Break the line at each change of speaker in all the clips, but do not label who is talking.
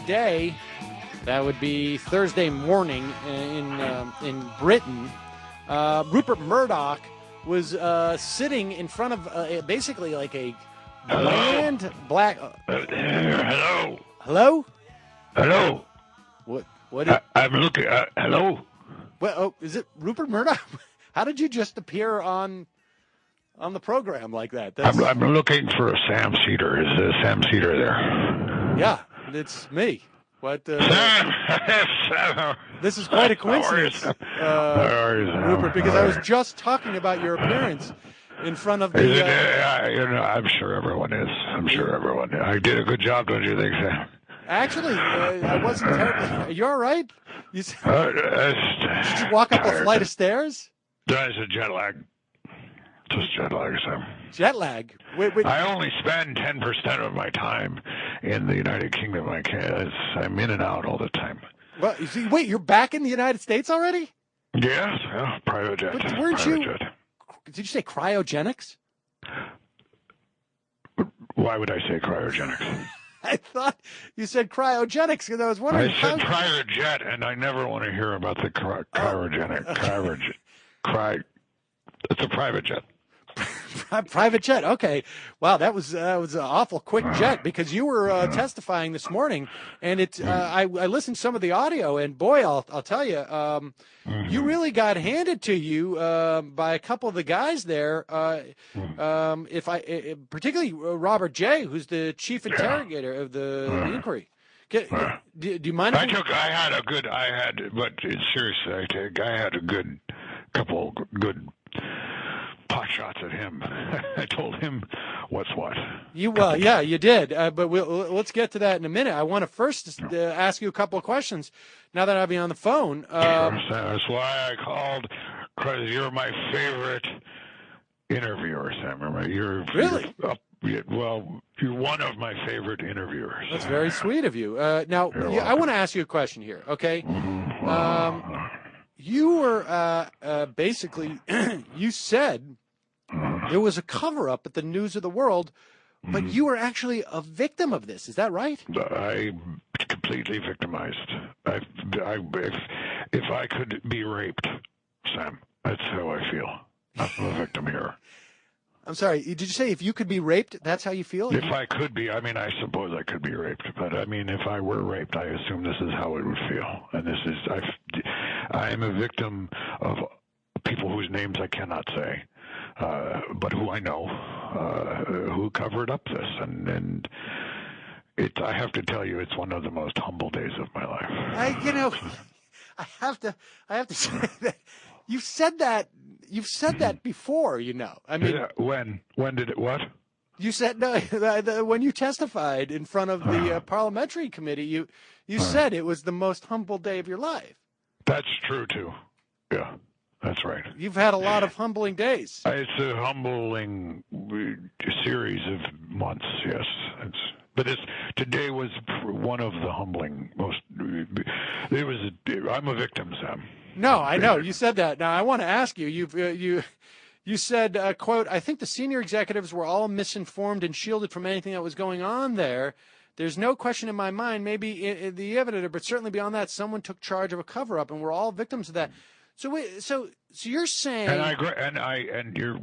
today, that would be Thursday morning in Britain, Rupert Murdoch was sitting in front of basically like a bland black.
Hello.
Hello.
Hello.
What?
I'm looking. Hello.
Well, oh, is it Rupert Murdoch? How did you just appear on the program like that?
I'm looking for a Sam Seder. Is Sam Seder there?
Yeah, it's me. What?
Sam.
This is quite a coincidence, Rupert, because I was just talking about your appearance in front of the.
I'm sure everyone is. I did a good job, don't you think, Sam?
Actually, I wasn't terribly. Are you all right? Did you walk up a flight of stairs?
That's a jet lag. Just jet lag, Sam.
Jet lag? Wait.
I only spend 10% of my time in the United Kingdom. I'm in and out all the time.
Well, you see, wait, you're back in the United States already?
Yes, private jet.
But weren't you? Jet. Did you say cryogenics?
Why would I say cryogenics?
I thought you said cryogenics because I was wondering.
I said private jet, and I never want to hear about the cryogenic. It's a private jet.
Private jet. Okay. Wow, that was an awful quick jet because you were testifying this morning, and I listened to some of the audio, and boy, I'll tell you, you really got handed to you by a couple of the guys there. Particularly Robert J., who's the chief interrogator of the inquiry. Do you mind?
But seriously, I had a couple good pot shots at him. I told him what's what.
You did. But let's get to that in a minute. I want to first ask you a couple of questions. Now that I'll be on the phone.
That's why I called, because you're my favorite interviewer, Sam.
Really?
You're one of my favorite interviewers.
That's very sweet of you. Now, I want to ask you a question here. Okay. You were basically, you said there was a cover-up at the News of the World, but you were actually a victim of this. Is that right?
I'm completely victimized. If I could be raped, Sam, that's how I feel. I'm a victim here.
I'm sorry, did you say if you could be raped, that's how you feel?
If I could be, I suppose I could be raped, but if I were raped, I assume this is how it would feel. And I am a victim of people whose names I cannot say, but who I know, who covered up this. And I have to tell you, it's one of the most humble days of my life.
I have to say that you've said that before,
When did it, what?
You said, no, when you testified in front of the parliamentary committee, you said it was the most humble day of your life.
That's true, too. Yeah, that's right.
You've had a lot of humbling days.
It's a humbling series of months, yes. Today was one of the humbling most. I'm a victim, Sam.
No, I know. You said that. Now, I want to ask you. You said, quote, I think the senior executives were all misinformed and shielded from anything that was going on there. There's no question in my mind, maybe the evidence, but certainly beyond that, someone took charge of a cover-up, and we're all victims of that. So you're saying,
and you're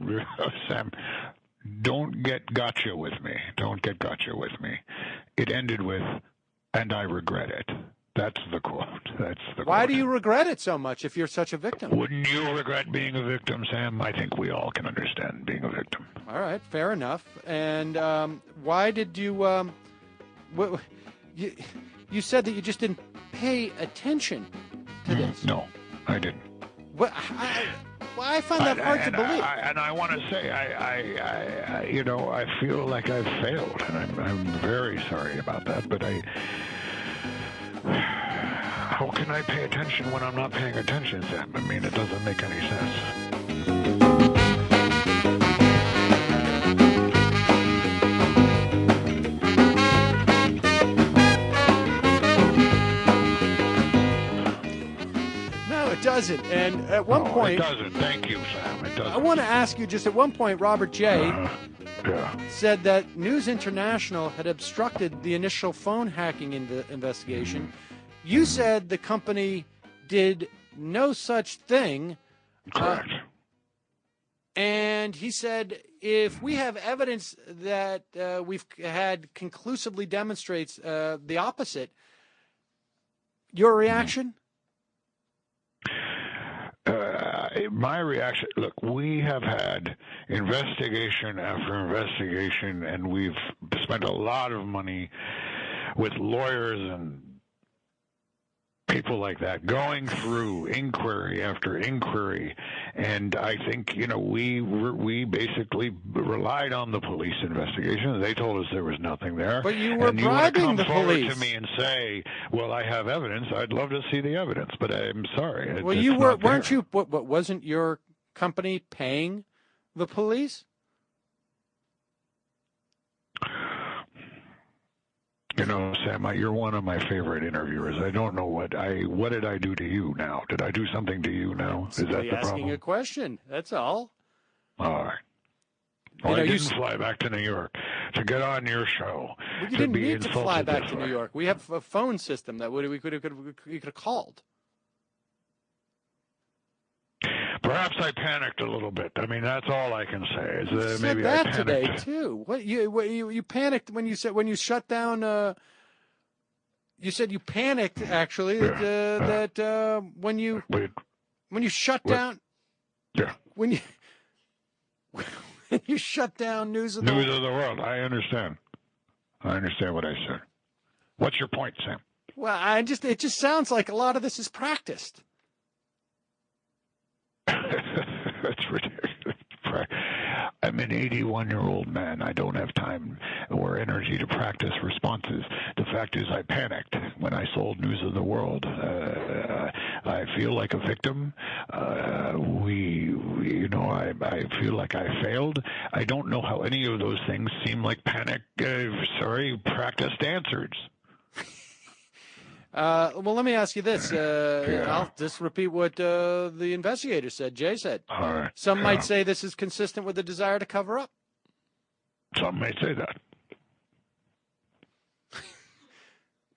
Sam. Don't get gotcha with me. It ended with, and I regret it. That's the quote.
Why do you regret it so much if you're such a victim?
Wouldn't you regret being a victim, Sam? I think we all can understand being a victim.
All right, fair enough. And why did you? You said that you just didn't pay attention to this.
No, I didn't.
I find that hard to believe.
I want to say, I feel like I've failed, and I'm very sorry about that. But how can I pay attention when I'm not paying attention, Sam? It doesn't make any sense.
Doesn't. And at one point,
it doesn't. Thank you, Sam. It doesn't.
I want to ask you just at one point, Robert J. said that News International had obstructed the initial phone hacking investigation. You said the company did no such thing.
Correct.
And he said, if we have evidence that we've had conclusively demonstrates the opposite, your reaction?
My reaction, look, we have had investigation after investigation, and we've spent a lot of money with lawyers and people like that going through inquiry after inquiry, and I think we basically relied on the police investigation. They told us there was nothing there.
But you were bribing the police.
You want to come forward to me and say, "Well, I have evidence." I'd love to see the evidence, but I'm sorry.
Well, you weren't you? What wasn't your company paying the police?
Sam, you're one of my favorite interviewers. I don't know what did I do to you now? Did I do something to you now? Is that the problem?
Asking a question. That's all.
All right. Well, I didn't fly back to New York to get on your show.
Well, you didn't need to fly back to New York. We have a phone system that we could have called.
Perhaps I panicked a little bit. I mean, that's all I can say.
You said
maybe
that
I panicked
today too. What you panicked when you shut down? You said you panicked actually that when you shut down.
Yeah.
When you shut down News of the
World. I understand. I understand what I said. What's your point, Sam?
Well, it just sounds like a lot of this is practiced.
That's ridiculous. I'm an 81-year-old man. I don't have time or energy to practice responses. The fact is I panicked when I sold News of the World. I feel like a victim. I feel like I failed. I don't know how any of those things seem like practiced answers.
Well, let me ask you this. I'll just repeat what the investigator said. Jay said.
All right.
Some might say this is consistent with the desire to cover up.
Some may say that.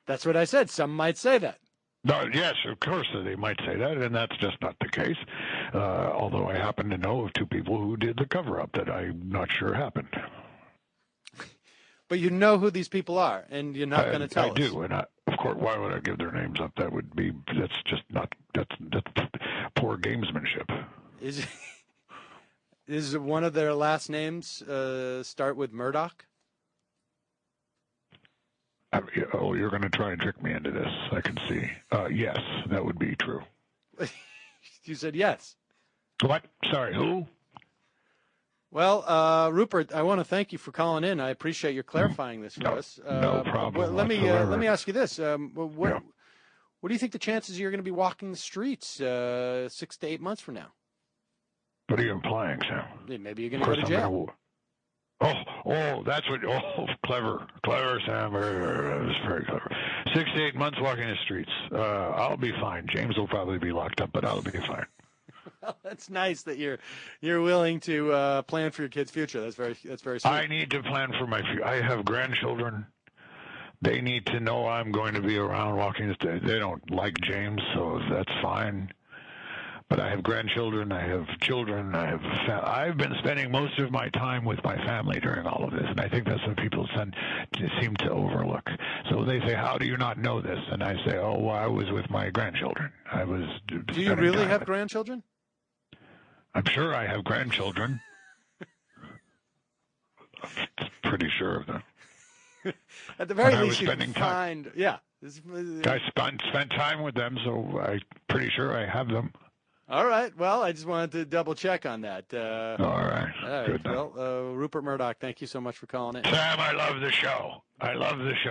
That's what I said. Some might say that.
No, yes, of course they might say that, and that's just not the case. Although I happen to know of two people who did the cover-up that I'm not sure happened.
But you know who these people are, and you're not going to tell us.
I do, and of course, why would I give their names up? That's poor gamesmanship.
Is one of their last names start with Murdoch?
You're going to try and trick me into this. I can see. Yes, that would be true.
You said yes.
What? Sorry, who?
Well, Rupert, I want to thank you for calling in. I appreciate your clarifying this for us.
No problem.
Let me ask you this: what do you think the chances you're going to be walking the streets 6 to 8 months from now?
What are you implying, Sam?
Maybe you're going to go to jail.
That's what. Clever, Sam. That's very clever. 6 to 8 months walking the streets. I'll be fine. James will probably be locked up, but I'll be fine.
Well, that's nice that you're willing to plan for your kid's future. That's very sweet.
I need to plan for my future. I have grandchildren. They need to know I'm going to be around walking. They don't like James, so that's fine. But I have grandchildren. I have children. I've been spending most of my time with my family during all of this, and I think that's what people seem to overlook. So they say, "How do you not know this?" And I say, "Oh, well, I was with my grandchildren. I was."
Do you really have grandchildren?
I'm sure I have grandchildren. I'm pretty sure of them.
At the very least, you can find. Yeah.
I spent time with them, so I'm pretty sure I have them.
All right. Well, I just wanted to double check on that.
All right. Good.
Well, Rupert Murdoch, thank you so much for calling in.
Sam, I love the show.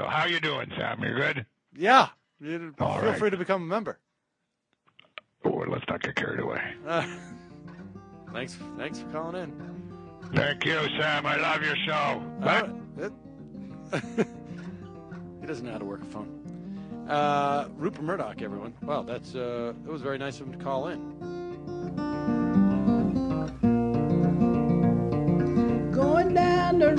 How you doing, Sam? You good?
Yeah. Feel free to become a member.
Oh, let's not get carried away.
Thanks for calling in.
Thank you, Sam. I love your show.
Right. He doesn't know how to work a phone. Rupert Murdoch, everyone. Wow, it was very nice of him to call in.
Going down the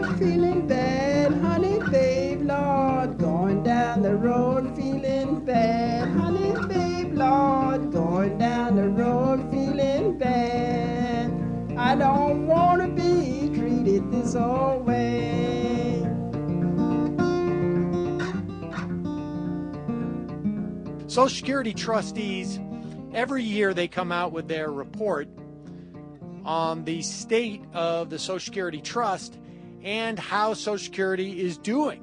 road feeling bad, honey, babe, Lord. Going down the road feeling bad, honey, babe, Lord. Going down the road feeling bad. I don't want to be treated this old way.
Social Security trustees, every year they come out with their report on the state of the Social Security Trust and how Social Security is doing.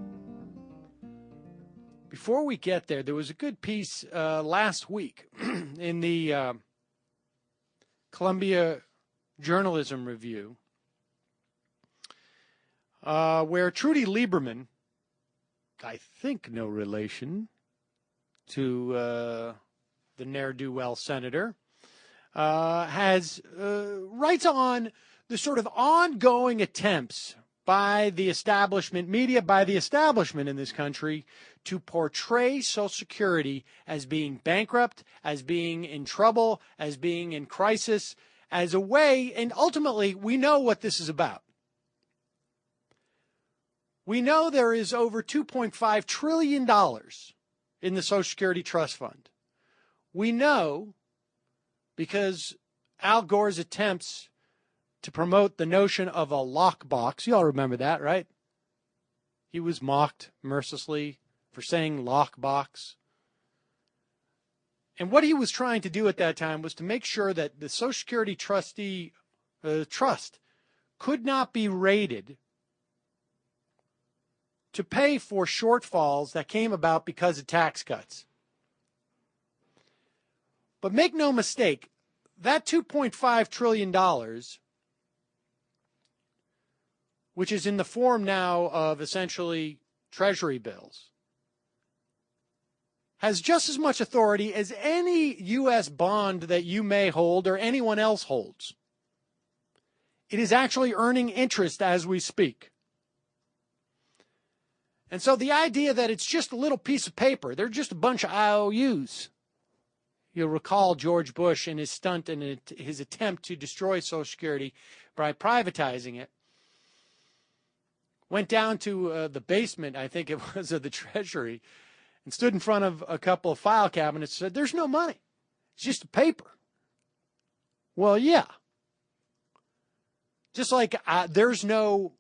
Before we get there, there was a good piece last week in the Columbia Journalism Review where Trudy Lieberman, I think no relation to the ne'er-do-well senator, writes on the sort of ongoing attempts by the establishment media, by the establishment in this country, to portray Social Security as being bankrupt, as being in trouble, as being in crisis, as a way, and ultimately we know what this is about. We know there is over $2.5 trillion in the Social Security Trust Fund. We know because Al Gore's attempts to promote the notion of a lockbox, you all remember that, right? He was mocked mercilessly for saying lockbox. And what he was trying to do at that time was to make sure that the Social Security trust could not be raided to pay for shortfalls that came about because of tax cuts. But make no mistake, that $2.5 trillion, which is in the form now of essentially Treasury bills, has just as much authority as any U.S. bond that you may hold or anyone else holds. It is actually earning interest as we speak. And so the idea that it's just a little piece of paper, they're just a bunch of IOUs. You'll recall George Bush and his stunt and his attempt to destroy Social Security by privatizing it. Went down to the basement, I think it was, of the Treasury, and stood in front of a couple of file cabinets and said, there's no money. It's just a paper. Well, yeah. Just like there's no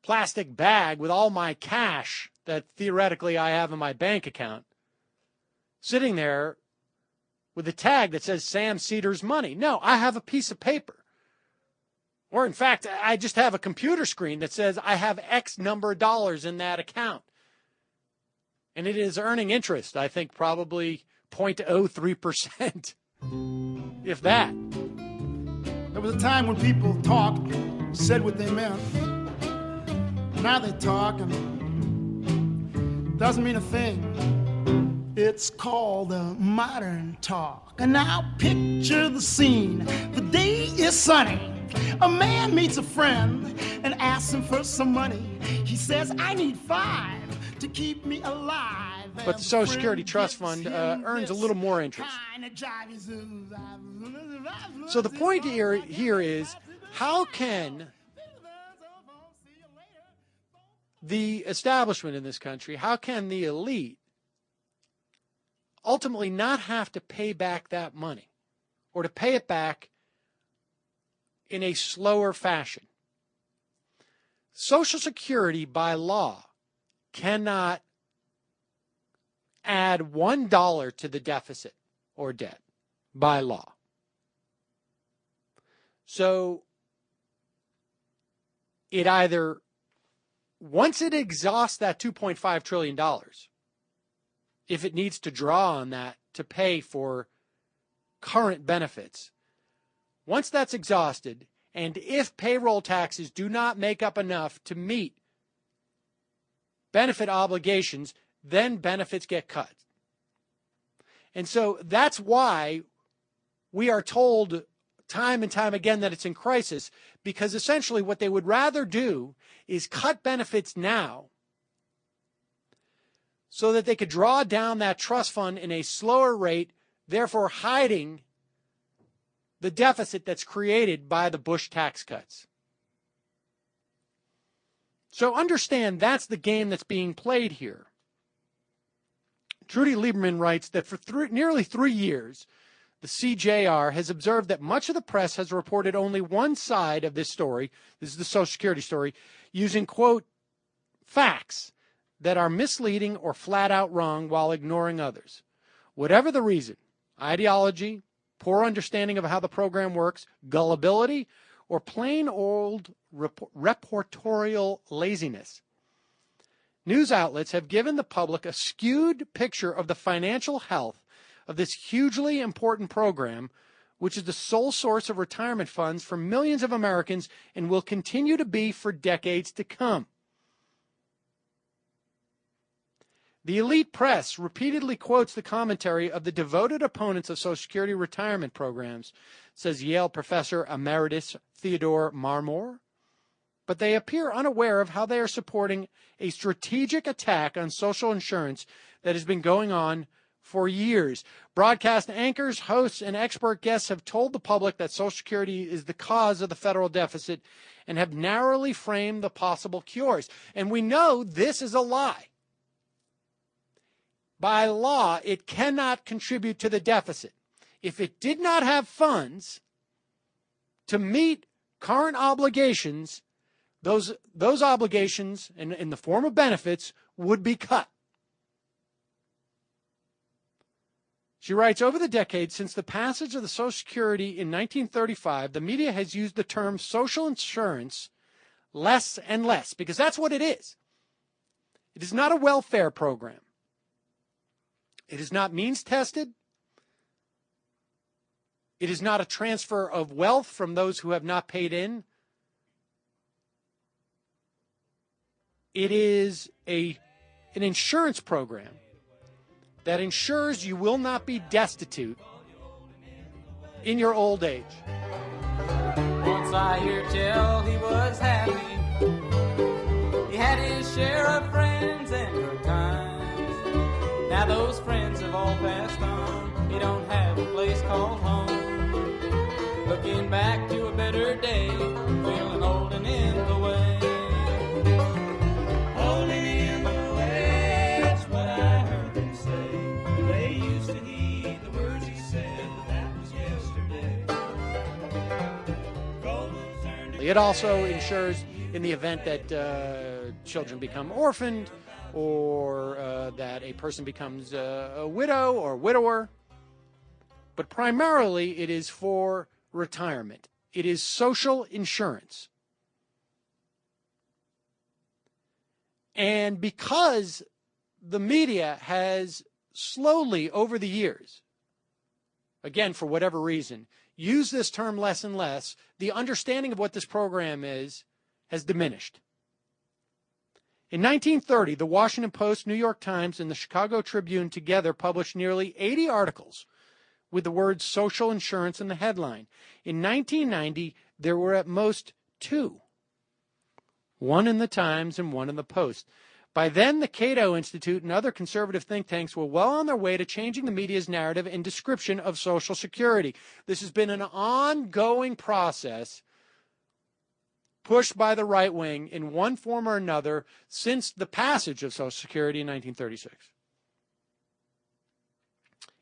plastic bag with all my cash that theoretically I have in my bank account sitting there with a tag that says Sam Seder's money. No, I have a piece of paper. Or in fact, I just have a computer screen that says I have X number of dollars in that account. And it is earning interest, I think probably 0.03%, if that.
There was a time when people talked, said what they meant. Now they talk and doesn't mean a thing. It's called modern talk. And now picture the scene. The day is sunny. A man meets a friend and asks him for some money. He says, I need $5 to keep me alive.
But the Social Security Trust Fund earns a little more interest. So the point here is, how can the establishment in this country, how can the elite ultimately not have to pay back that money, or to pay it back in a slower fashion? Social Security, by law, cannot add $1 to the deficit or debt by law. So it either, once it exhausts that $2.5 trillion, if it needs to draw on that to pay for current benefits, once that's exhausted, and if payroll taxes do not make up enough to meet benefit obligations, then benefits get cut. And so that's why we are told time and time again that it's in crisis, because essentially what they would rather do is cut benefits now so that they could draw down that trust fund in a slower rate, therefore hiding the deficit that's created by the Bush tax cuts. So understand that's the game that's being played here. Trudy Lieberman writes that for nearly 3 years, the CJR has observed that much of the press has reported only one side of this story, this is the Social Security story, using, quote, facts that are misleading or flat out wrong while ignoring others. Whatever the reason, ideology, poor understanding of how the program works, gullibility, or plain old reportorial laziness. News outlets have given the public a skewed picture of the financial health of this hugely important program, which is the sole source of retirement funds for millions of Americans and will continue to be for decades to come. The elite press repeatedly quotes the commentary of the devoted opponents of Social Security retirement programs, says Yale professor emeritus Theodore Marmor, but they appear unaware of how they are supporting a strategic attack on social insurance that has been going on for years. Broadcast anchors, hosts, and expert guests have told the public that Social Security is the cause of the federal deficit and have narrowly framed the possible cures. And we know this is a lie. By law, it cannot contribute to the deficit. If it did not have funds to meet current obligations, those obligations in the form of benefits would be cut. She writes, over the decades since the passage of the Social Security in 1935, the media has used the term social insurance less and less, because that's what it is. It is not a welfare program. It is not means tested. It is not a transfer of wealth from those who have not paid in. It is an insurance program that ensures you will not be destitute in your old age.
Once I hear tell he was happy. He had his share of friends and good times. Now those friends have all passed on. He don't have a place called home. Looking back to a better day, feeling old and in the way. Old and in the way, that's what I heard them say. They used to heed the words he said, but that was yesterday.
It also ensures in the event that children become orphaned or that a person becomes a widow or widower. But primarily it is for retirement. It is social insurance. And because the media has slowly over the years, again, for whatever reason, used this term less and less, the understanding of what this program is has diminished. In 1930, the Washington Post, New York Times, and the Chicago Tribune together published nearly 80 articles with the word social insurance in the headline. In 1990, there were at most 2, one in the Times and one in the Post. By then, the Cato Institute and other conservative think tanks were well on their way to changing the media's narrative and description of Social Security. This has been an ongoing process pushed by the right wing in one form or another since the passage of Social Security in 1936.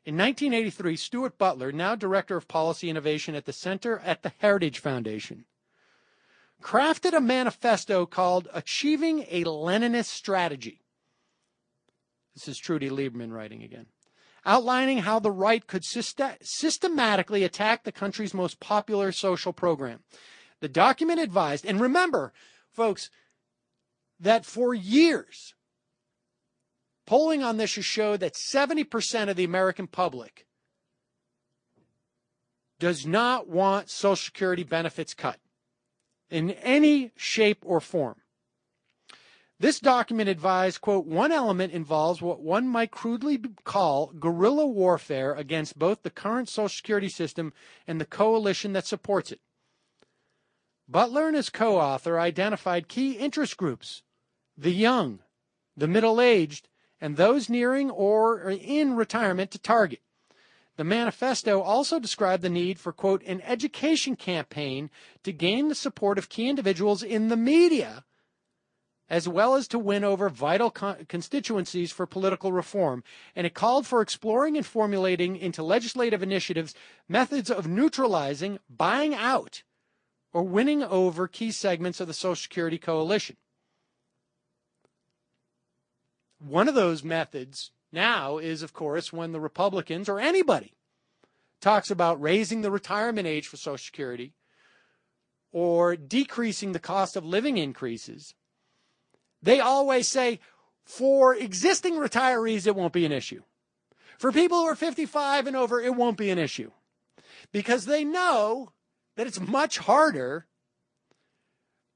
In 1983, Stuart Butler, now Director of Policy Innovation at the Center at the Heritage Foundation, crafted a manifesto called Achieving a Leninist Strategy. This is Trudy Lieberman writing again. Outlining how the right could systematically attack the country's most popular social program. The document advised, and remember, folks, that for years, polling on this has showed that 70% of the American public does not want Social Security benefits cut in any shape or form. This document advised, quote, one element involves what one might crudely call guerrilla warfare against both the current Social Security system and the coalition that supports it. Butler and his co-author identified key interest groups, the young, the middle-aged, and those nearing or in retirement to target. The manifesto also described the need for, quote, an education campaign to gain the support of key individuals in the media as well as to win over vital constituencies for political reform, and it called for exploring and formulating into legislative initiatives methods of neutralizing, buying out, or winning over key segments of the Social Security coalition. One of those methods now is, of course, when the Republicans or anybody talks about raising the retirement age for Social Security or decreasing the cost of living increases, they always say, for existing retirees, it won't be an issue. For people who are 55 and over, it won't be an issue. Because they know that it's much harder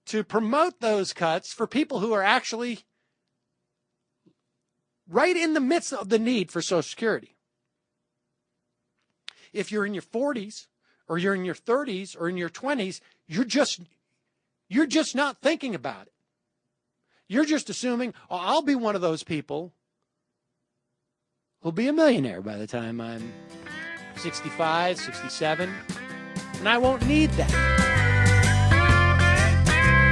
to promote those cuts for people who are actually right in the midst of the need for Social Security. If you're in your 40s or you're in your 30s or in your 20s, you're just not thinking about it. You're just assuming, oh, I'll be one of those people who'll be a millionaire by the time I'm 65, 67, and I won't need that.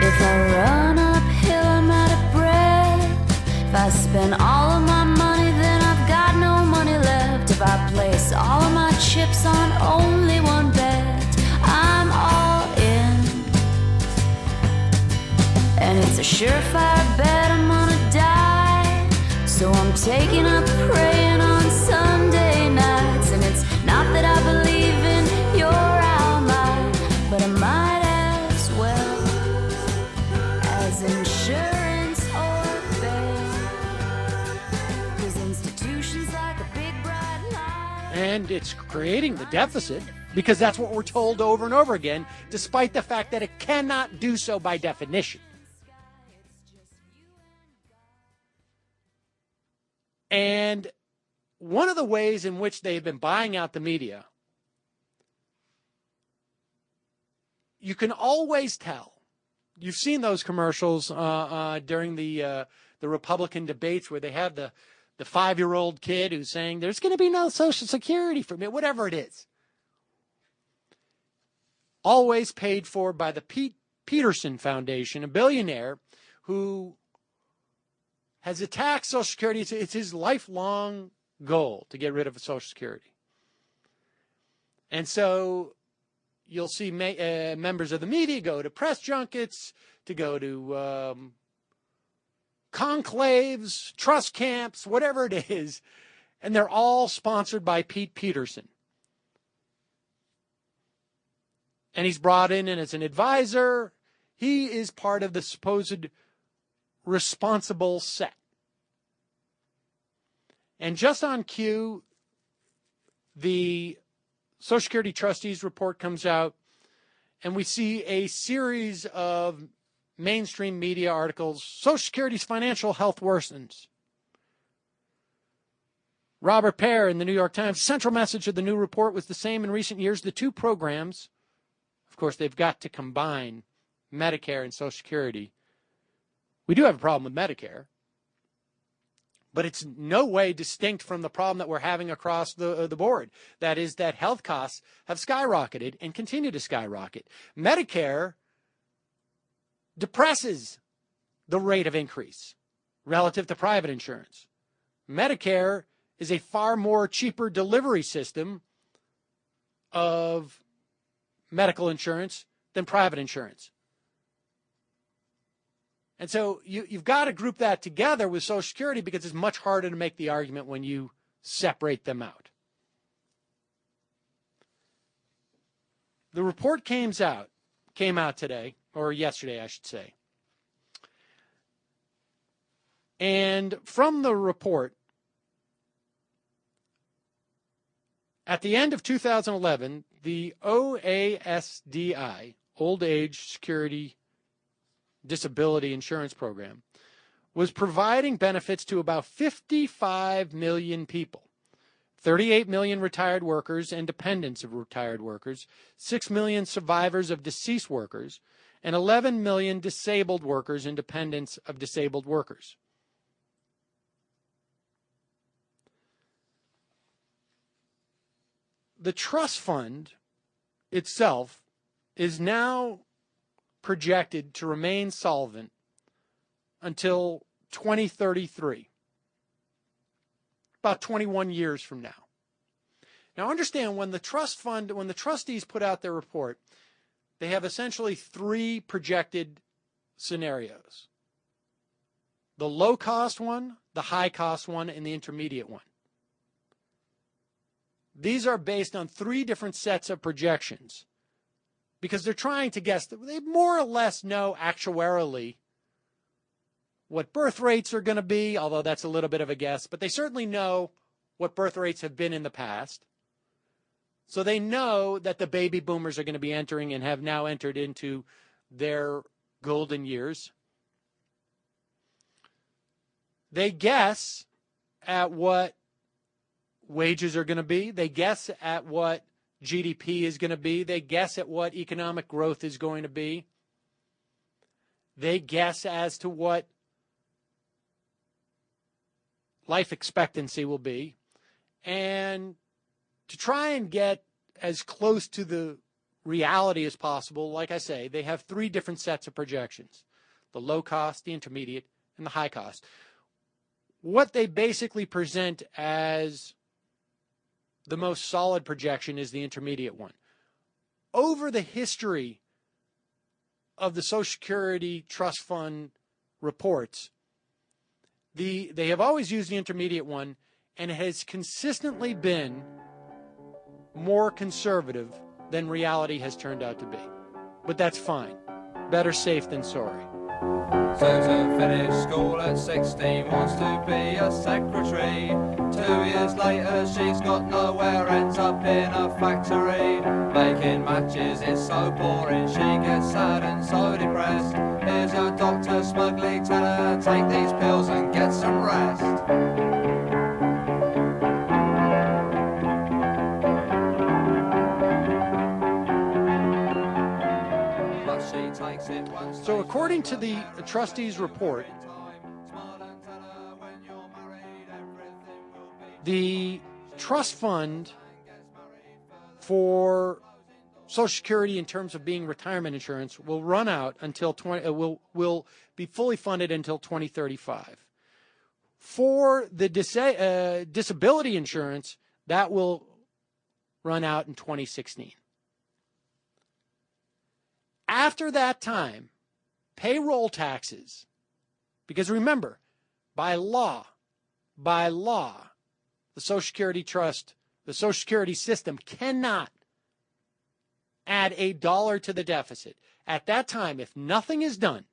If I run uphill, I'm out of breath. If I spend all of my money, then I've got no money left. If I place all of my chips on only one bet, I'm all in. And it's a surefire bet I'm gonna die. So I'm taking up praying on Sunday nights. And it's not that I believe in your outline, but I might as well as insurance or bail. 'Cause institutions like a big bright light.
And it's creating the deficit because that's what we're told over and over again, despite the fact that it cannot do so by definition. And one of the ways in which they've been buying out the media, you can always tell. You've seen those commercials during the Republican debates where they have the 5-year-old kid who's saying there's going to be no Social Security for me, whatever it is. Always paid for by the Pete Peterson Foundation, a billionaire who has attacked Social Security. It's his lifelong goal to get rid of Social Security. And so you'll see members of the media go to press junkets, to go to conclaves, trust camps, whatever it is, and they're all sponsored by Pete Peterson. And he's brought in as an advisor. He is part of the supposed responsible set. And just on cue, the Social Security Trustees report comes out, and we see a series of mainstream media articles. Social Security's financial health worsens. Robert Pear in the New York Times, central message of the new report was the same in recent years. The two programs, of course, they've got to combine Medicare and Social Security. We do have a problem with Medicare, but it's no way distinct from the problem that we're having across the board. That is that health costs have skyrocketed and continue to skyrocket. Medicare depresses the rate of increase relative to private insurance. Medicare is a far more cheaper delivery system of medical insurance than private insurance. And so you've got to group that together with Social Security because it's much harder to make the argument when you separate them out. The report came out today, or yesterday, I should say. And from the report, at the end of 2011, the OASDI, Old Age Security Disability Insurance Program, was providing benefits to about 55 million people. 38 million retired workers and dependents of retired workers, 6 million survivors of deceased workers, and 11 million disabled workers and dependents of disabled workers. The trust fund itself is now projected to remain solvent until 2033, about 21 years from now. Now understand, when the trustees put out their report, they have essentially three projected scenarios: the low-cost one, the high-cost one, and the intermediate one. These are based on three different sets of projections because they're trying to guess. They more or less know actuarially what birth rates are going to be, although that's a little bit of a guess, but they certainly know what birth rates have been in the past. So they know that the baby boomers are going to be entering and have now entered into their golden years. They guess at what wages are going to be. They guess at what GDP is going to be. They guess at what economic growth is going to be. They guess as to what life expectancy will be. And to try and get as close to the reality as possible, like I say, they have three different sets of projections: the low cost, the intermediate, and the high cost. What they basically present as the most solid projection is the intermediate one. Over the history of the Social Security Trust Fund reports, they have always used the intermediate one, and it has consistently been more conservative than reality has turned out to be. But that's fine. Better safe than sorry.
Susan finished school at 16, wants to be a secretary. 2 years later she's got nowhere, ends up in a factory. Making matches is so boring, she gets sad and so depressed. Here's a doctor smugly tell her, take these pills and get some rest.
So according to the trustees' report, the trust fund for Social Security in terms of being retirement insurance will run out until will be fully funded until 2035. For the disability insurance, that will run out in 2016. After that time, payroll taxes, because remember, by law, the Social Security Trust, the Social Security system cannot add $1 to the deficit. At that time, if nothing is done,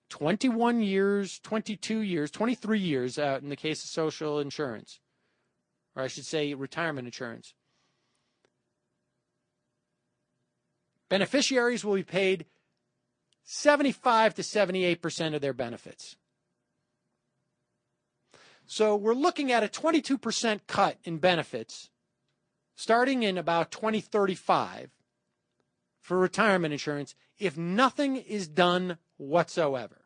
21 years, 22 years, 23 years out in the case of social insurance, or I should say retirement insurance, beneficiaries will be paid 75 to 78% of their benefits. So we're looking at a 22% cut in benefits starting in about 2035 for retirement insurance if nothing is done whatsoever.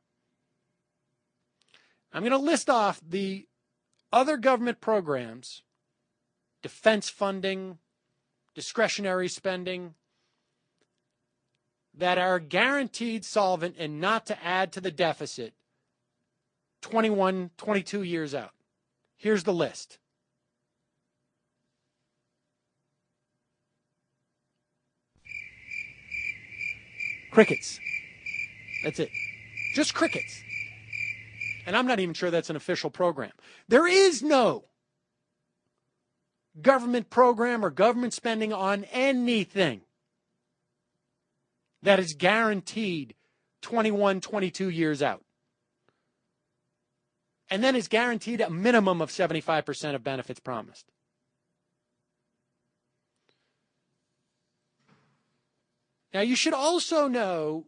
I'm going to list off the other government programs: defense funding, discretionary spending, that are guaranteed solvent and not to add to the deficit 21, 22 years out. Here's the list. Crickets. That's it. Just crickets. And I'm not even sure that's an official program. There is no government program or government spending on anything that is guaranteed 21, 22 years out. And then is guaranteed a minimum of 75% of benefits promised. Now, you should also know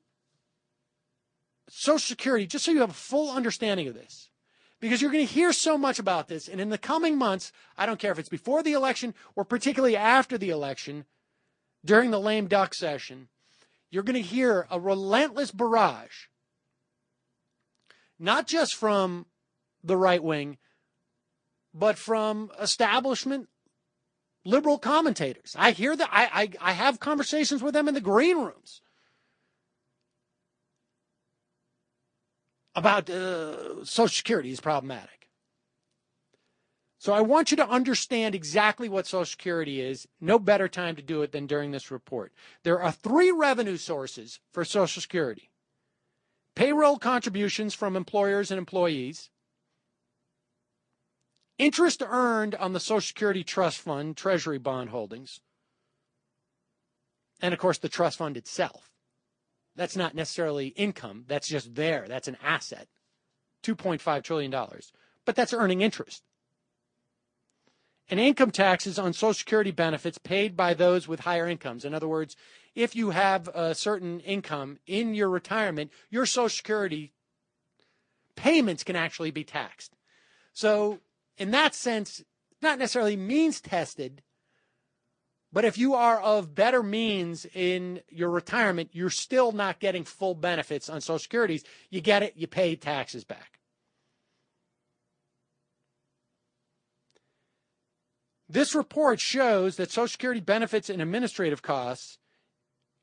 Social Security, just so you have a full understanding of this, because you're going to hear so much about this. And in the coming months, I don't care if it's before the election or particularly after the election, during the lame duck session, you're going to hear a relentless barrage, not just from the right wing, but from establishment liberal commentators. I hear that. I have conversations with them in the green rooms about Social Security is problematic. So I want you to understand exactly what Social Security is. No better time to do it than during this report. There are 3 revenue sources for Social Security: payroll contributions from employers and employees, interest earned on the Social Security Trust Fund Treasury bond holdings, and, of course, the trust fund itself. That's not necessarily income. That's just there. That's an asset, $2.5 trillion. But that's earning interest. And income taxes on Social Security benefits paid by those with higher incomes. In other words, if you have a certain income in your retirement, your Social Security payments can actually be taxed. So in that sense, not necessarily means tested, but if you are of better means in your retirement, you're still not getting full benefits on Social Securities. You get it, you pay taxes back. This report shows that Social Security benefits and administrative costs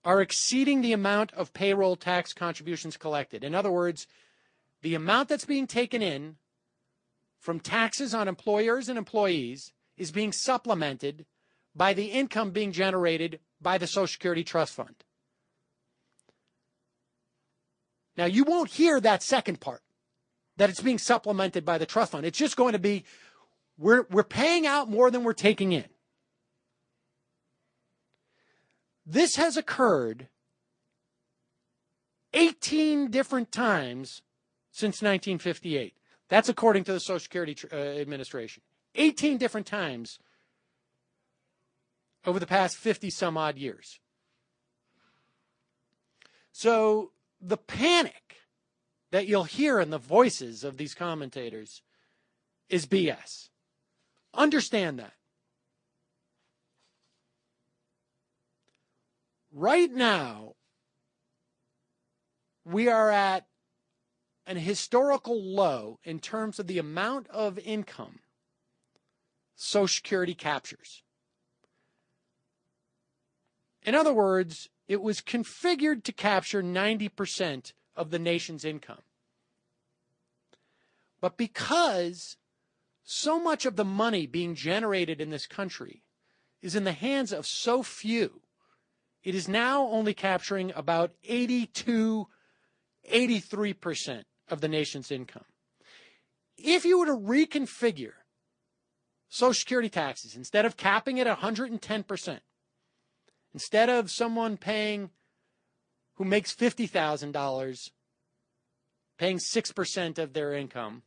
are exceeding the amount of payroll tax contributions collected. In other words, the amount that's being taken in from taxes on employers and employees is being supplemented by the income being generated by the Social Security Trust Fund. Now, you won't hear that second part, that it's being supplemented by the trust fund. It's just going to be, we're paying out more than we're taking in. This has occurred 18 different times since 1958. That's according to the Social Security Administration. 18 different times over the past 50-some-odd years. So the panic that you'll hear in the voices of these commentators is BS. Understand that. Right now, we are at an historical low in terms of the amount of income Social Security captures. In other words, it was configured to capture 90% of the nation's income. But because so much of the money being generated in this country is in the hands of so few, it is now only capturing about 83% of the nation's income. If you were to reconfigure Social Security taxes, instead of capping it at 110%, instead of someone paying who makes $50,000 paying 6% of their income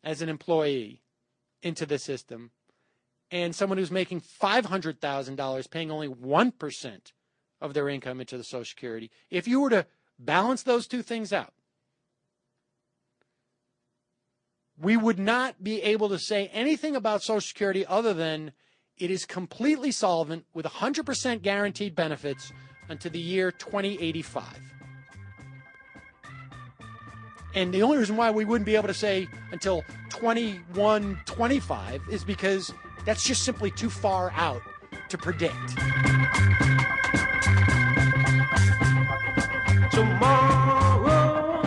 as an employee into the system, and someone who's making $500,000 paying only 1% of their income into the Social Security, if you were to balance those two things out, we would not be able to say anything about Social Security other than it is completely solvent with 100% guaranteed benefits until the year 2085. And the only reason why we wouldn't be able to say until 2125 is because that's just simply too far out to predict.
Tomorrow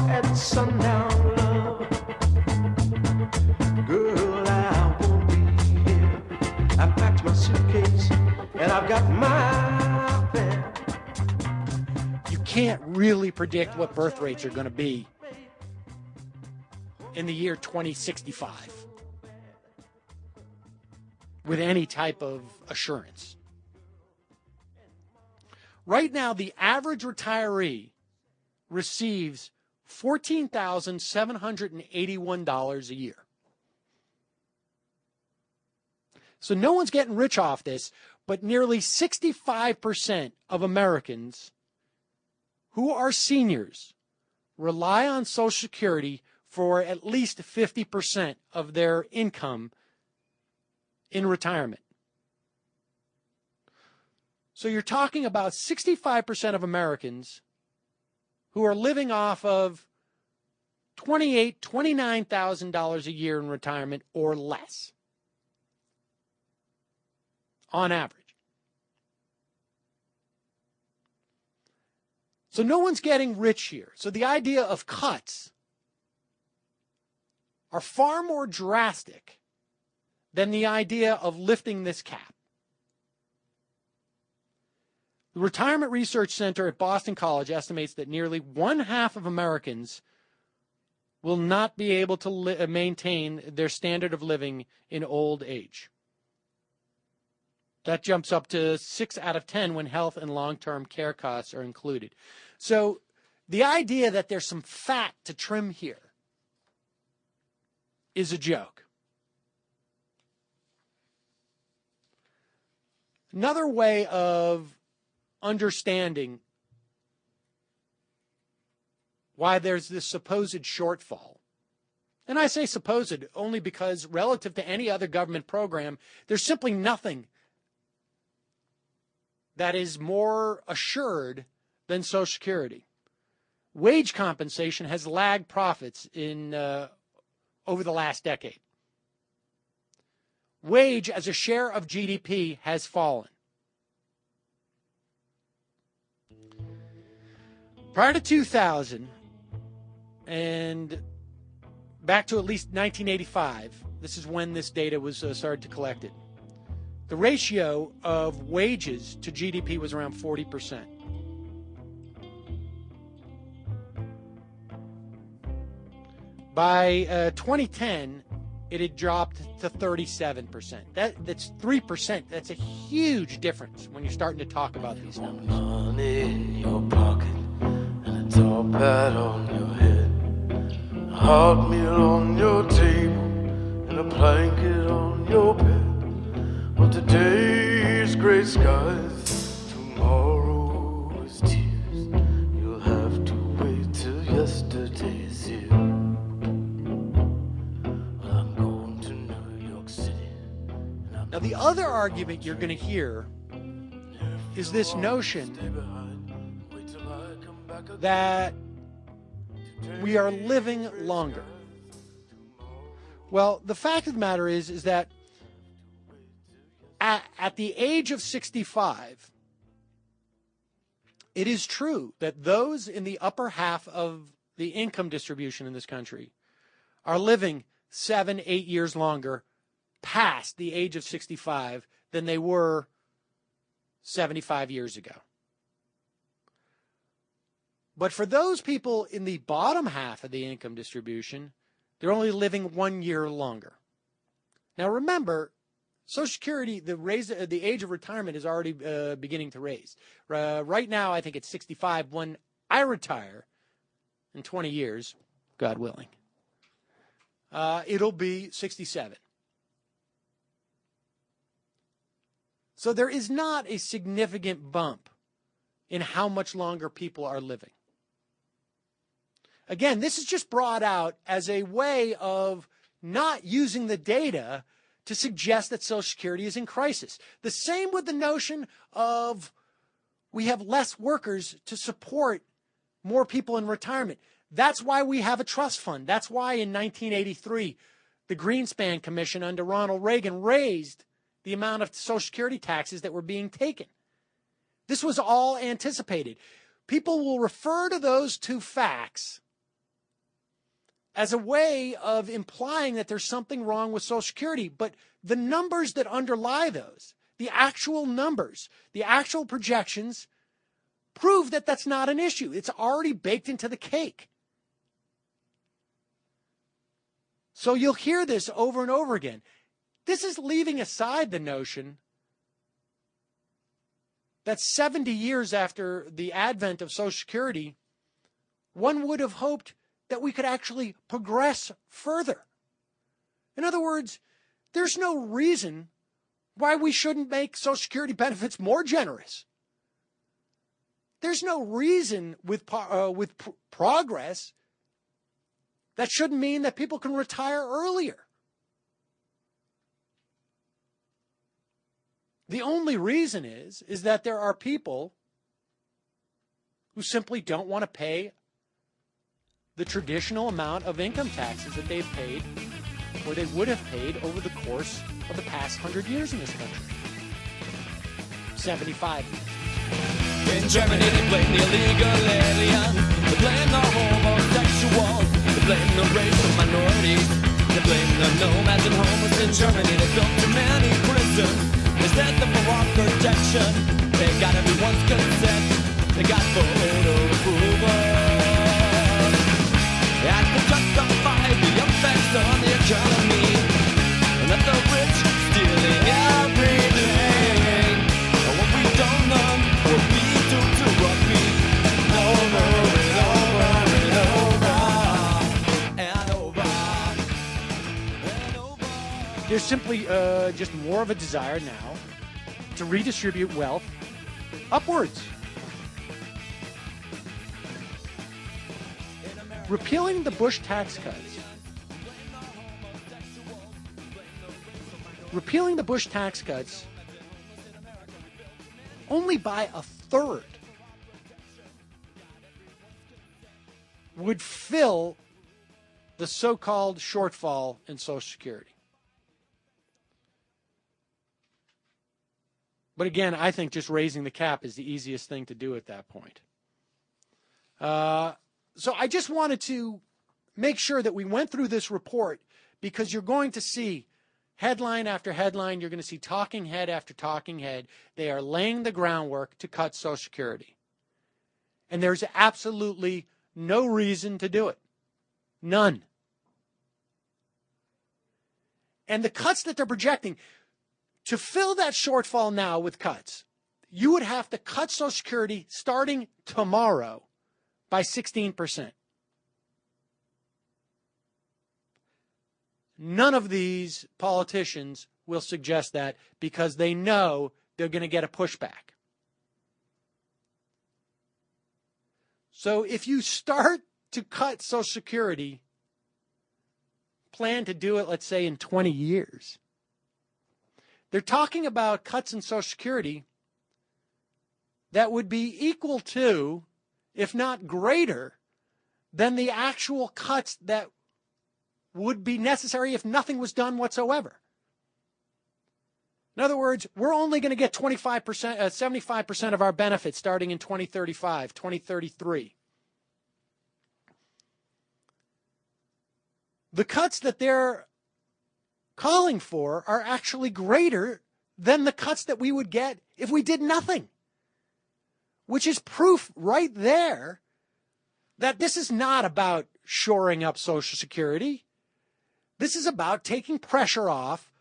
at sundown, love, girl, I won't be here. I packed my suitcase and I've got my pen.
You can't really predict what birth rates are going to be in the year 2065 with any type of assurance. Right now, the average retiree receives $14,781 a year. So no one's getting rich off this, but nearly 65% of Americans who are seniors rely on Social Security for at least 50% of their income in retirement. So you're talking about 65% of Americans who are living off of $28,000, $29,000 a year in retirement or less on average. So no one's getting rich here. So the idea of cuts are far more drastic than the idea of lifting this cap. The Retirement Research Center at Boston College estimates that nearly 1/2 of Americans will not be able to maintain their standard of living in old age. That jumps up to 6 out of 10 when health and long-term care costs are included. So the idea that there's some fat to trim here is a joke. Another way of understanding why there's this supposed shortfall, and I say supposed only because relative to any other government program, there's simply nothing that is more assured than Social Security. Wage compensation has lagged profits in over the last decade. Wage as a share of GDP has fallen. Prior to 2000 and back to at least 1985, this is when this data was started to collect it. The ratio of wages to GDP was around 40%. By 2010, it had dropped to 37%. That's 3%. That's a huge difference when you're starting to talk about these numbers.
Money in your pocket and a tall pad on your head, a hot meal on your table and a blanket on your bed. Well, today's gray skies, tomorrow is tears. You'll have to wait till yesterday's here. Well, I'm going to New York City.
Now, the other argument you're going to hear is this notion that we are living longer. Well, the fact of the matter is that at the age of 65, it is true that those in the upper half of the income distribution in this country are living 7, 8 years longer past the age of 65 than they were 75 years ago. But for those people in the bottom half of the income distribution, they're only living 1 year longer. Now remember, Social Security, the age of retirement is already beginning to raise. Right now, I think it's 65. When I retire in 20 years, God willing, it'll be 67. So there is not a significant bump in how much longer people are living. Again, this is just brought out as a way of not using the data to suggest that Social Security is in crisis. The same with the notion of we have less workers to support more people in retirement. That's why we have a trust fund. That's why in 1983, the Greenspan Commission under Ronald Reagan raised the amount of Social Security taxes that were being taken. This was all anticipated. People will refer to those two facts as a way of implying that there's something wrong with Social Security. But the numbers that underlie those, the actual numbers, the actual projections, prove that that's not an issue. It's already baked into the cake. So you'll hear this over and over again. This is leaving aside the notion that 70 years after the advent of Social Security, one would have hoped that we could actually progress further. In other words, there's no reason why we shouldn't make Social Security benefits more generous. There's no reason with progress that shouldn't mean that people can retire earlier. The only reason is that there are people who simply don't want to pay the traditional amount of income taxes that they've paid or they would have paid over the course of the past 100 years in this country. 75 years.
In Germany they blame the illegal alien, they blame the homosexuals, they blame the racial minorities, they blame the nomads and homeless. In Germany they built too many prisons, they set them for war protection, they got everyone's consent, they got photo approval. And to justify the effects on the economy, and that the rich stealing everything. What we don't know will be due to repeat over and over and over and over.
There's simply just more of a desire now to redistribute wealth upwards. Repealing the Bush tax cuts. Repealing the Bush tax cuts only by a third would fill the so-called shortfall in Social Security. But again, I think just raising the cap is the easiest thing to do at that point. So I just wanted to make sure that we went through this report, because you're going to see headline after headline. You're going to see talking head after talking head. They are laying the groundwork to cut Social Security. And there's absolutely no reason to do it. None. And the cuts that they're projecting, to fill that shortfall now with cuts, you would have to cut Social Security starting tomorrow by 16%. None of these politicians will suggest that, because they know they're going to get a pushback. So if you start to cut Social Security, plan to do it, let's say, in 20 years. They're talking about cuts in Social Security that would be equal to, if not greater, than the actual cuts that would be necessary if nothing was done whatsoever. In other words, we're only going to get 25%, 75% of our benefits starting in 2035, 2033. The cuts that they're calling for are actually greater than the cuts that we would get if we did nothing, which is proof right there that this is not about shoring up Social Security. This is about taking pressure off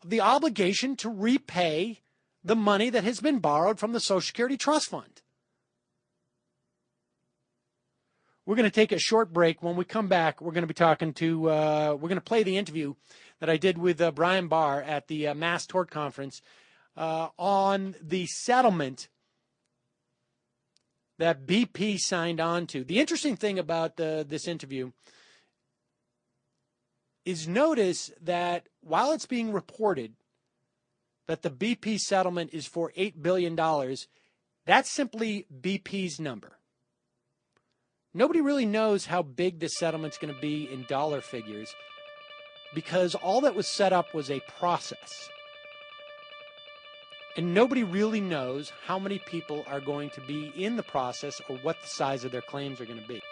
the obligation to repay the money that has been borrowed from the Social Security Trust Fund. We're going to take a short break. When we come back, we're going to be talking to, we're going to play the interview that I did with Brian Barr at the Mass Tort Conference on the settlement that BP signed on to. The interesting thing about this interview is, notice that while it's being reported that the BP settlement is for $8 billion, that's simply BP's number. Nobody really knows how big this settlement's going to be in dollar figures, because all that was set up was a process. And nobody really knows how many people are going to be in the process or what the size of their claims are going to be.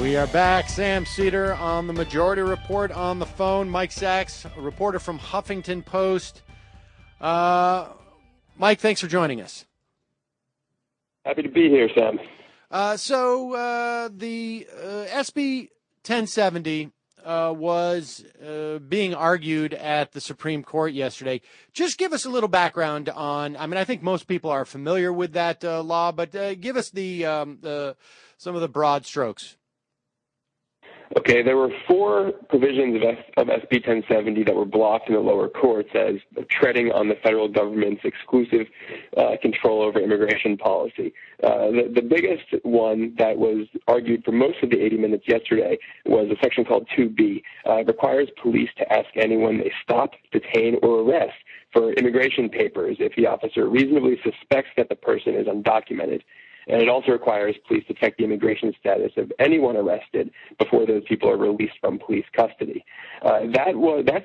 We are back. Sam Seder on the Majority Report on the phone. Mike Sachs, a reporter from Huffington Post. Mike, thanks for joining us.
Happy to be here, Sam.
So the SB 1070 was being argued at the Supreme Court yesterday. Just give us a little background on. I mean, I think most people are familiar with that law, but give us some of the broad strokes.
Okay, there were 4 provisions of SB 1070 that were blocked in the lower courts as treading on the federal government's exclusive control over immigration policy. The biggest one that was argued for most of the 80 minutes yesterday was a section called 2B. It requires police to ask anyone they stop, detain, or arrest for immigration papers if the officer reasonably suspects that the person is undocumented. And it also requires police to check the immigration status of anyone arrested before those people are released from police custody. That's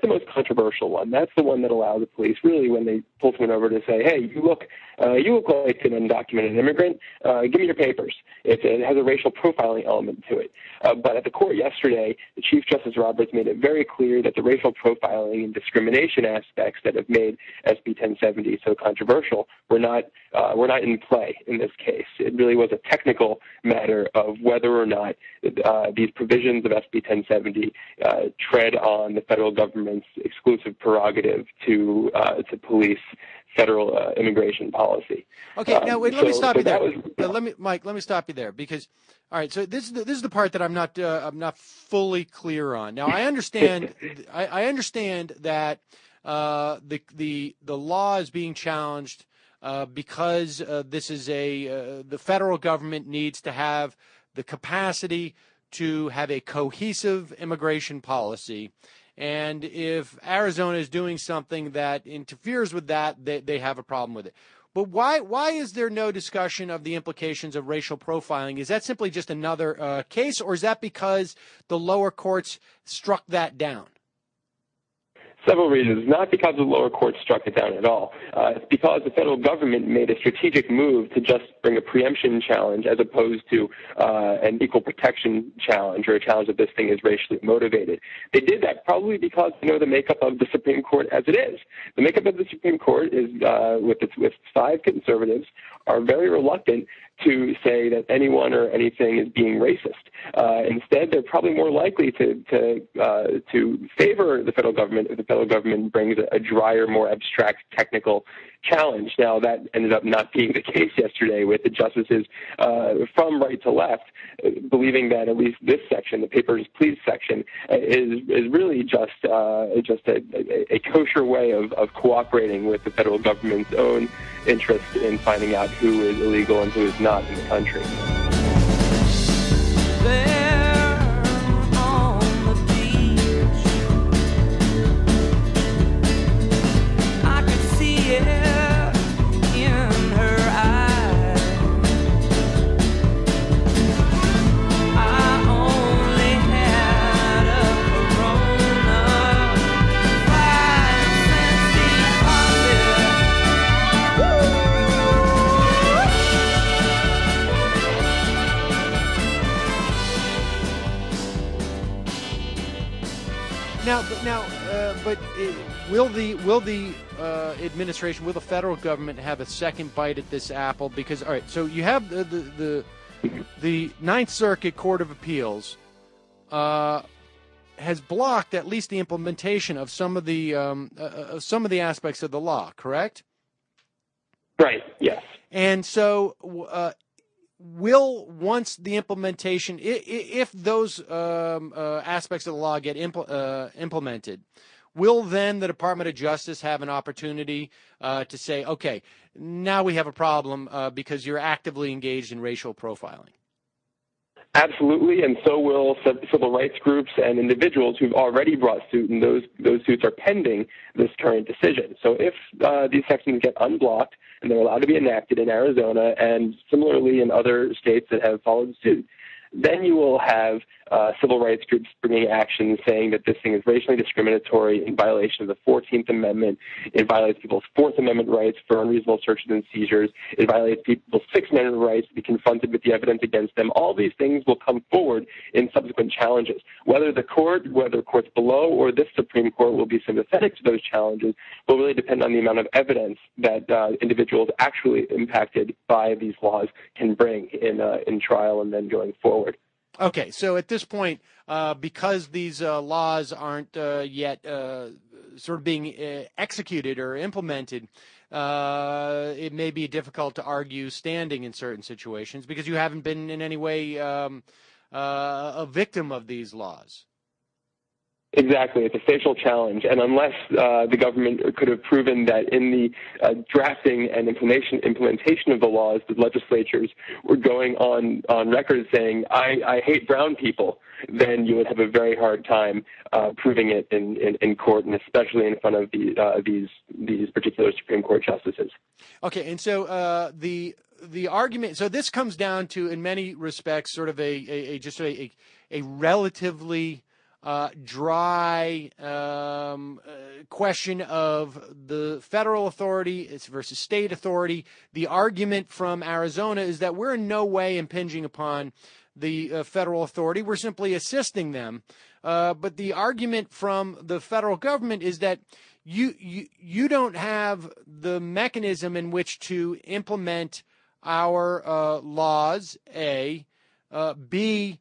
the most controversial one. That's the one that allows the police, really, when they pull someone over, to say, "Hey, you look like an undocumented immigrant. Give me your papers." It has a racial profiling element to it. But at the court yesterday, the Chief Justice Roberts made it very clear that the racial profiling and discrimination aspects that have made SB 1070 so controversial were not in play in this case. It really was a technical matter of whether or not these provisions of SB 1070 tread on the federal government's exclusive prerogative to police federal immigration policy.
Okay, now wait, let me stop you there. Mike, let me stop you there because, all right. So this is the part that I'm not fully clear on. Now I understand I understand that the law is being challenged. Because this is the federal government needs to have the capacity to have a cohesive immigration policy. And if Arizona is doing something that interferes with that, they have a problem with it. But why is there no discussion of the implications of racial profiling? Is that simply just another case, or is that because the lower courts struck that down?
Several reasons. Not because the lower court struck it down at all. It's because the federal government made a strategic move to just bring a preemption challenge as opposed to an equal protection challenge or a challenge that this thing is racially motivated. They did that probably because they know the makeup of the Supreme Court as it is. The makeup of the Supreme Court is, with 5 conservatives, are very reluctant to say that anyone or anything is being racist. Instead, they're probably more likely to favor the federal government if the federal government brings a drier, more abstract technical challenge. Now, that ended up not being the case yesterday, with the justices from right to left believing that at least this section, the papers please section, is really just a kosher way of cooperating with the federal government's own interest in finding out who is illegal and who is not in the country.
There on the beach, I could see it in her eyes. I only had a Corona, 5 cents deposit.
Will the administration, will the federal government have a second bite at this apple? Because, all right, so you have the Ninth Circuit Court of Appeals has blocked at least the implementation of some of the aspects of the law, correct?
Right. Yes.
And so, will, once the implementation, if those aspects of the law get implemented, will then the Department of Justice have an opportunity to say, okay, now we have a problem because you're actively engaged in racial profiling?
Absolutely, and so will civil rights groups and individuals who've already brought suit, and those suits are pending this current decision. So if these sections get unblocked and they're allowed to be enacted in Arizona and similarly in other states that have followed suit, then you will have civil rights groups bringing action saying that this thing is racially discriminatory in violation of the 14th Amendment. It violates people's 4th Amendment rights for unreasonable searches and seizures. It violates people's 6th Amendment rights to be confronted with the evidence against them. All these things will come forward in subsequent challenges. Whether courts below or this Supreme Court will be sympathetic to those challenges will really depend on the amount of evidence that individuals actually impacted by these laws can bring in trial and then going forward.
Okay, so at this point, because these laws aren't yet sort of being executed or implemented, it may be difficult to argue standing in certain situations because you haven't been in any way a victim of these laws.
Exactly. It's a facial challenge. And unless the government could have proven that in the drafting and implementation of the laws, the legislatures were going on record saying, I hate brown people, then you would have a very hard time proving it in court, and especially in front of these particular Supreme Court justices. Okay.
And so the argument, so this comes down to, in many respects, sort of a relatively dry question of the federal authority versus state authority. The argument from Arizona is that we're in no way impinging upon the federal authority. We're simply assisting them. But the argument from the federal government is that you don't have the mechanism in which to implement our laws, A. B,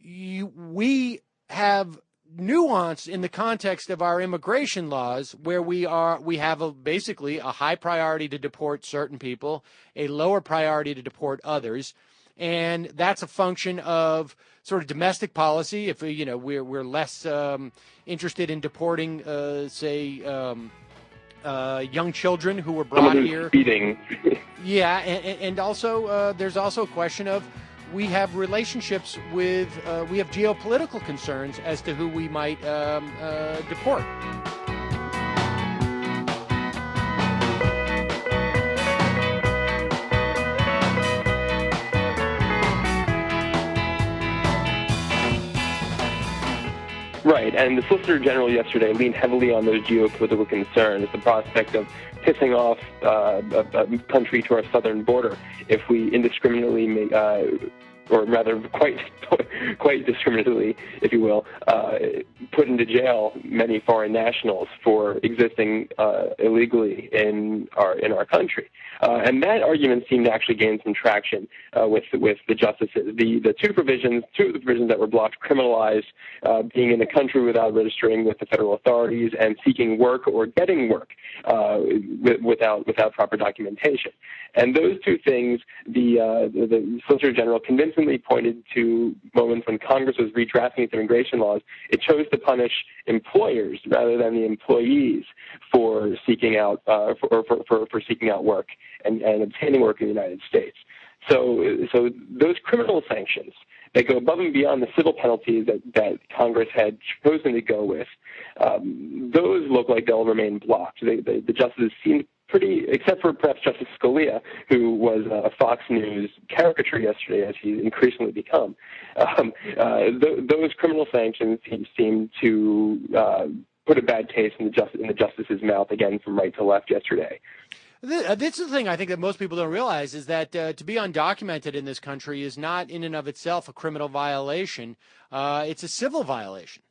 we have nuance in the context of our immigration laws where we have basically a high priority to deport certain people, a lower priority to deport others. And that's a function of sort of domestic policy. If we're less interested in deporting, young children who were brought here.
Speeding.
Yeah, and also there's also a question of we have relationships with, we have geopolitical concerns as to who we might deport.
Right, and the Solicitor General yesterday leaned heavily on those geopolitical concerns, the prospect of pissing off a country to our southern border if we indiscriminately make, or rather quite discriminatorily, if you will, put into jail many foreign nationals for existing illegally in our country. And that argument seemed to actually gain some traction with the justices. The two of the provisions that were blocked criminalized being in the country without registering with the federal authorities and seeking work or getting work without proper documentation. And those two things, the Solicitor General convincingly pointed to moments when Congress was redrafting its immigration laws. It chose to punish employers rather than the employees for seeking out for seeking out work and obtaining work in the United States. So those criminal sanctions that go above and beyond the civil penalties that Congress had chosen to go with, those look like they'll remain blocked. The justices seemed pretty, except for perhaps Justice Scalia, who was a Fox News caricature yesterday, as he's increasingly become. Those criminal sanctions seem to put a bad taste in the justice's mouth, again, from right to left yesterday.
This is the thing I think that most people don't realize is that to be undocumented in this country is not in and of itself a criminal violation. It's a civil violation.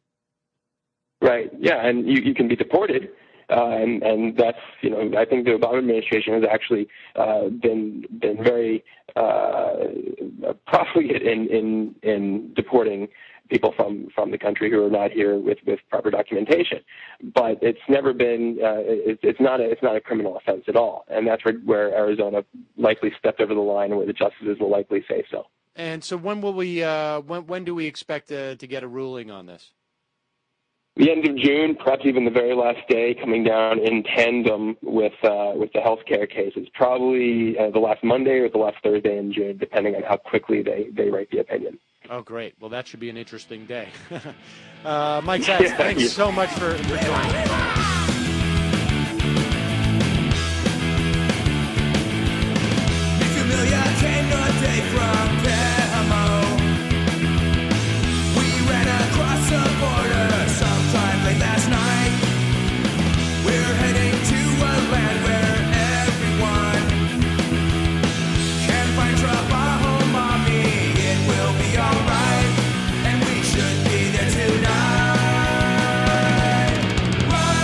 Right. Yeah, and you can be deported. And that's, I think the Obama administration has actually been very profligate in deporting people from the country who are not here with proper documentation. But it's never been it's not a criminal offense at all, and that's where Arizona likely stepped over the line, and where the justices will likely say so. And so when will we when do we expect to get a ruling on this? The end of June, perhaps even the very last day, coming down in tandem with the healthcare cases. Probably the last Monday or the last Thursday in June, depending on how quickly they write the opinion. Oh, great. Well, that should be an interesting day. Mike Sachs, thanks so much for joining.
Last night, we're heading to a land where everyone can find trouble, mommy. It will be alright, and we should be there tonight. Run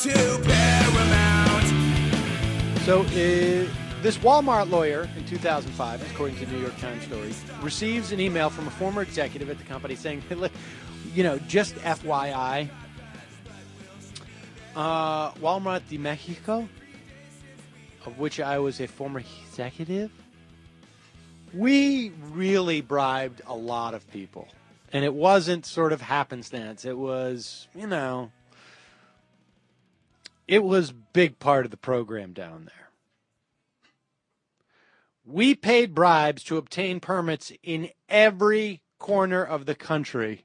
to Paramount.
So this Walmart lawyer in 2005, according to the New York Times story, receives an email from a former executive at the company saying, just FYI, Walmart de Mexico, of which I was a former executive, we really bribed a lot of people. And it wasn't sort of happenstance. It was, it was big part of the program down there. We paid bribes to obtain permits in every corner of the country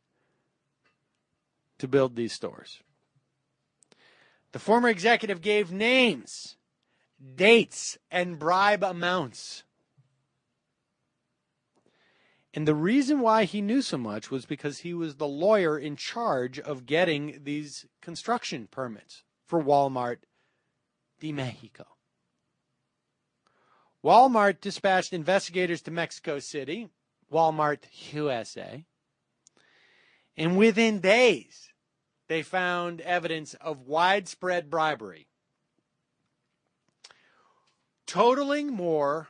to build these stores. The former executive gave names, dates, and bribe amounts. And the reason why he knew so much was because he was the lawyer in charge of getting these construction permits for Walmart de Mexico. Walmart dispatched investigators to Mexico City, Walmart USA, and within days, they found evidence of widespread bribery, totaling more,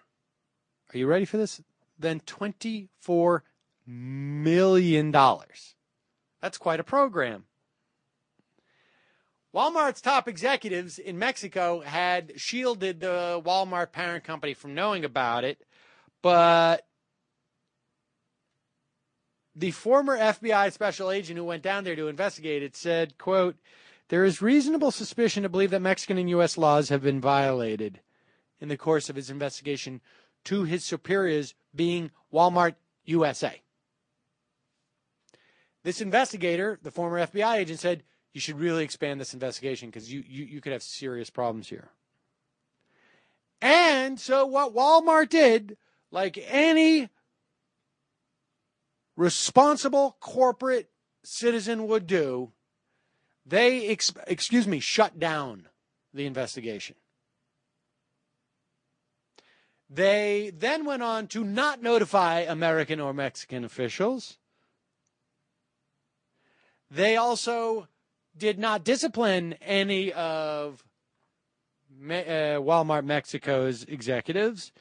are you ready for this, than $24 million. That's quite a program. Walmart's top executives in Mexico had shielded the Walmart parent company from knowing about it, but the former FBI special agent who went down there to investigate it said, quote, "There is reasonable suspicion to believe that Mexican and U.S. laws have been violated in the course of his investigation to his superiors being Walmart USA." This investigator, the former FBI agent, said, you should really expand this investigation because you could have serious problems here. And so what Walmart did, like any responsible corporate citizen would do, they, shut down the investigation. They then went on to not notify American or Mexican officials. They also did not discipline any of Walmart Mexico's executives,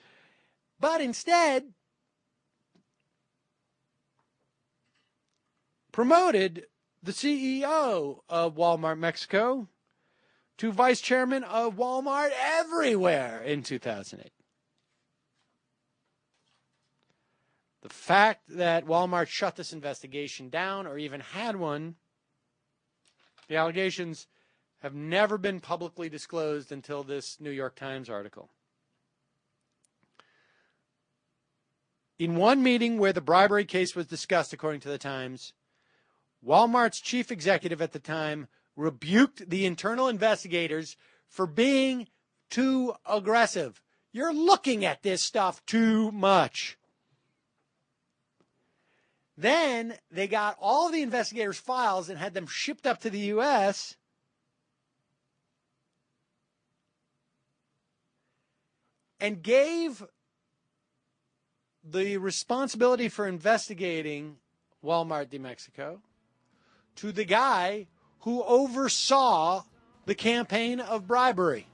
but instead promoted the CEO of Walmart Mexico to vice chairman of Walmart Everywhere in 2008. The fact that Walmart shut this investigation down or even had one, the allegations have never been publicly disclosed until this New York Times article. In one meeting where the bribery case was discussed, according to the Times, Walmart's chief executive at the time rebuked the internal investigators for being too aggressive. You're looking at this stuff too much. Then they got all of the investigators' files and had them shipped up to the U.S. and gave the responsibility for investigating Walmart de Mexico to the guy who oversaw the campaign of bribery.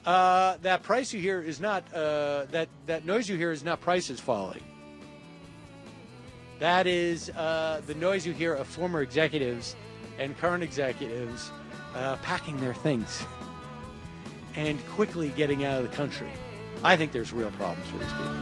That price you hear is not, that noise you hear is not prices falling. That is the noise you hear of former executives and current executives packing their things and quickly getting out of the country. I think there's real problems for these people.